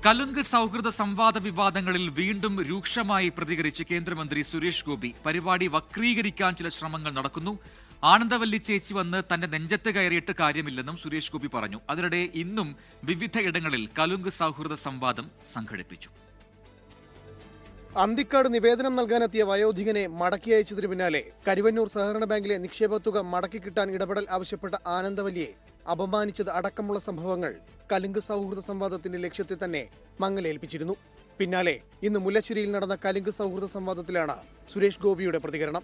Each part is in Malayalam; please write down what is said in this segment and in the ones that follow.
കലുങ്ക് സൗഹൃദ സംവാദ വിവാദങ്ങളിൽ വീണ്ടും രൂക്ഷമായി പ്രതികരിച്ച് കേന്ദ്രമന്ത്രി സുരേഷ് ഗോപി. പരിപാടി വക്രീകരിക്കാൻ ചില ശ്രമങ്ങൾ നടക്കുന്നു. ആനന്ദവല്ലി ചേച്ചി വന്ന് തന്റെ നെഞ്ചത്ത് കയറിയിട്ട് കാര്യമില്ലെന്നും സുരേഷ് ഗോപി പറഞ്ഞു. അതിനിടെ ഇന്നും വിവിധ ഇടങ്ങളിൽ കലുങ്ക് സൗഹൃദ സംവാദം സംഘടിപ്പിച്ചു. അന്തിക്കാട് നിവേദനം നൽകാനെത്തിയ വയോധികനെ മടക്കി അയച്ചതിനു പിന്നാലെ കരുവന്നൂർ സഹകരണ ബാങ്കിലെ നിക്ഷേപ തുക മടക്കി കിട്ടാൻ ഇടപെടൽ ആവശ്യപ്പെട്ട ആനന്ദവല്ലിയെ അപമാനിച്ചത് അടക്കമുള്ള സംഭവങ്ങൾ കലുങ്ക് സൗഹൃദ സംവാദത്തിന്റെ ലക്ഷ്യത്തെ തന്നെ മങ്ങലേൽപ്പിച്ചിരുന്നു. പിന്നാലെ ഇന്ന് മുല്ലശ്ശേരിയിൽ നടന്ന കലുങ്ക് സൗഹൃദ സംവാദത്തിലാണ് സുരേഷ് ഗോപിയുടെ പ്രതികരണം.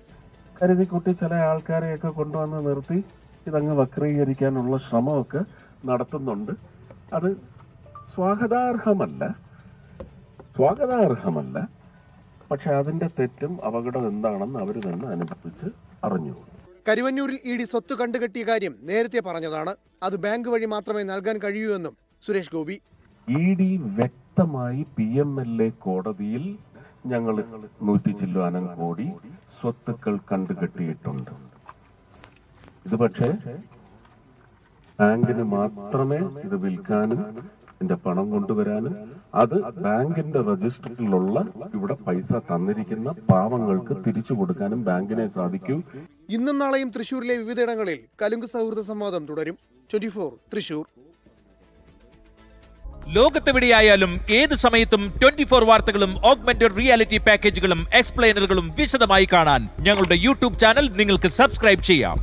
കരുതിക്കുട്ടി ചില ആൾക്കാരെയൊക്കെ കൊണ്ടുവന്ന് നിർത്തി ഇതങ്ങ് വക്രീകരിക്കാനുള്ള ശ്രമമൊക്കെ നടത്തുന്നുണ്ട്. അത് സ്വാഗതാർഹമല്ല. പക്ഷെ അതിന്റെ തെറ്റും അപകടം എന്താണെന്ന് അവർ തന്നെ അനുഭവിച്ച് അറിഞ്ഞു. കരുവന്നൂരിൽ ഇഡി സ്വത്ത് കണ്ടുകെട്ടിയ കാര്യം നേരത്തെ പറഞ്ഞതാണ്. അത് ബാങ്ക് വഴി മാത്രമേ നൽകാൻ കഴിയൂ എന്നും സുരേഷ് ഗോപി. ഇഡി വ്യക്തമായി PMLA കോടതിയിൽ ഞങ്ങൾ 100 ചില്ലാനം കോടി സ്വത്തുക്കൾ കണ്ടുകെട്ടിയിട്ടുണ്ട്. ഇത് പക്ഷേ ബാങ്കിന് മാത്രമേ ഇത് വിൽക്കാനും ഇതിന്റെ പണം കൊണ്ടുവരാനും അത് ബാങ്കിന്റെ രജിസ്റ്ററിലുള്ള ഇവിടെ പൈസ തന്നിരിക്കുന്ന പാവങ്ങൾക്ക് തിരിച്ചു കൊടുക്കാനും ബാങ്കിനെ സാധിക്കൂ. ഇന്നും നാളെയും തൃശൂരിലെ വിവിധയിടങ്ങളിൽ കലുങ്ക് സൗഹൃദ സംവാദം തുടരും. 24 തൃശൂർ. ലോകത്തെവിടെയായാലും ഏത് സമയത്തും 24 വാർത്തകളും ഓഗ്മെന്റഡ് റിയാലിറ്റി പാക്കേജുകളും എക്സ്പ്ലെയിനറുകളും വിശദമായി കാണാൻ ഞങ്ങളുടെ യൂട്യൂബ് ചാനൽ നിങ്ങൾക്ക് സബ്സ്ക്രൈബ് ചെയ്യാം.